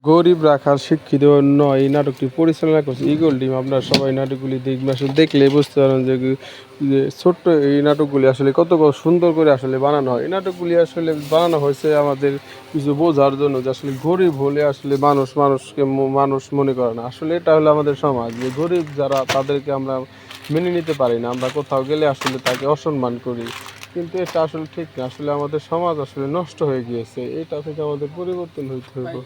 গরিব রাখার শিক্ষিত নয় এই নাটকটি পরিচালনা করছে ঈগল টিম। আপনারা সবাই নাটকগুলি দেখবেন, আসলে দেখলেই বুঝতে পারেন যে ছোট্ট এই নাটকগুলি আসলে কত সুন্দর করে আসলে বানানো হয়। এই নাটকগুলি আসলে বানানো হয়েছে আমাদের কিছু বোঝার জন্য, যে আসলে গরিব হলে আসলে মানুষকে মানুষ মনে করে না। আসলে এটা হলো আমাদের সমাজ, যে গরিব যারা তাদেরকে আমরা মেনে নিতে পারি না, আমরা কোথাও গেলে আসলে তাকে অসম্মান করি। কিন্তু এটা আসলে ঠিক না, আসলে আমাদের সমাজ আসলে নষ্ট হয়ে গিয়েছে। এটা থেকে আমাদের পরিবর্তন হইতে হবে।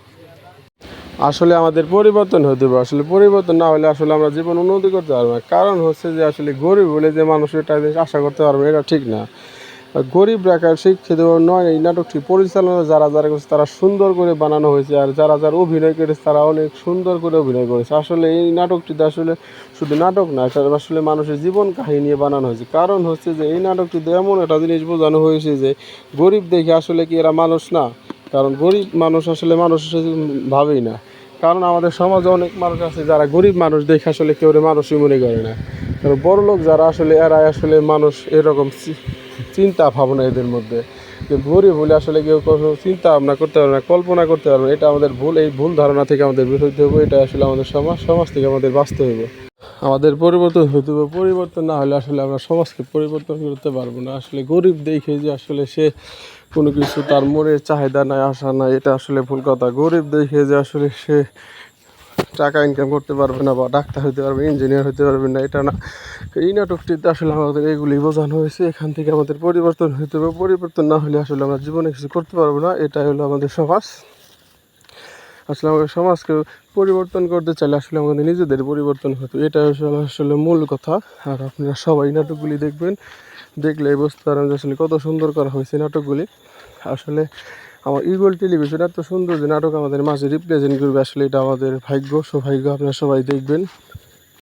আসলে আমাদের পরিবর্তন হতে হবে, আসলে পরিবর্তন না হলে আসলে আমরা জীবন উন্নতি করতে পারবো না। কারণ হচ্ছে যে আসলে গরিব হলে যে মানুষ এটা আশা করতে পারবে, এটা ঠিক না। আর গরিব রাখার শিক্ষিত নয় এই নাটকটি পরিচালনা যারা যারা করেছে তারা সুন্দর করে বানানো হয়েছে, আর যারা যারা অভিনয় করেছে তারা অনেক সুন্দর করে অভিনয় করেছে। আসলে এই নাটকটিতে আসলে শুধু নাটক না, এটা আসলে মানুষের জীবন কাহিনী নিয়ে বানানো হয়েছে। কারণ হচ্ছে যে এই নাটকটিতে এমন একটা জিনিস বোঝানো হয়েছে যে গরিব দেখে আসলে কি এরা মানুষ না। কারণ গরিব মানুষ আসলে মানুষ ভাবেই না। কারণ আমাদের সমাজে অনেক মানুষ আছে যারা গরিব মানুষ দেখে আসলে কেউ মানুষই মনে করে না। কারণ বড় লোক যারা আসলে এরা আসলে মানুষ, এরকম চিন্তা ভাবনা এদের মধ্যে। যে গরিব হলে আসলে কেউ কোনো চিন্তা ভাবনা করতে পারবে না, কল্পনা করতে পারবে না। এটা আমাদের ভুল, এই ভুল ধারণা থেকে আমাদের বের হইতে হবে। এটা আসলে আমাদের সমাজ থেকে আমাদের বাঁচতে হবে, আমাদের পরিবর্তন হইতে হবে। পরিবর্তন না হলে আসলে আমরা সমাজকে পরিবর্তন করতে পারবো না। আসলে গরিব দেখে যে আসলে সে কোনো কিছু তার মনের চাহিদা নাই, আশা নাই, এটা আসলে ভুল কথা। গরিব দেখে যে আসলে সে টাকা ইনকাম করতে পারবে না, বা ডাক্তার হতে পারবে, ইঞ্জিনিয়ার হতে পারবে না, এটা না। এই নাটকটিতে আসলে আমাদের এগুলি বোঝানো হয়েছে। এখান থেকে আমাদের পরিবর্তন হতে হবে। পরিবর্তন না হলে আসলে আমরা জীবনে কিছু করতে পারবো না। এটাই হলো আমাদের সমাজ। আসলে আমাদের সমাজকে পরিবর্তন করতে চাইলে আসলে আমাদের নিজেদের পরিবর্তন হতো, এটা আসলে মূল কথা। আর আপনারা সবাই নাটকগুলি দেখবেন, দেখলে বুঝতে পারেন যে আসলে কত সুন্দর করা হয়েছে নাটকগুলি। আসলে আমার ঈগল টেলিভিশন এত সুন্দর যে নাটক আমাদের মাঝে রিপ্রেজেন্ট করবে, আসলে এটা আমাদের ভাগ্য, সৌভাগ্য। আপনারা সবাই দেখবেন।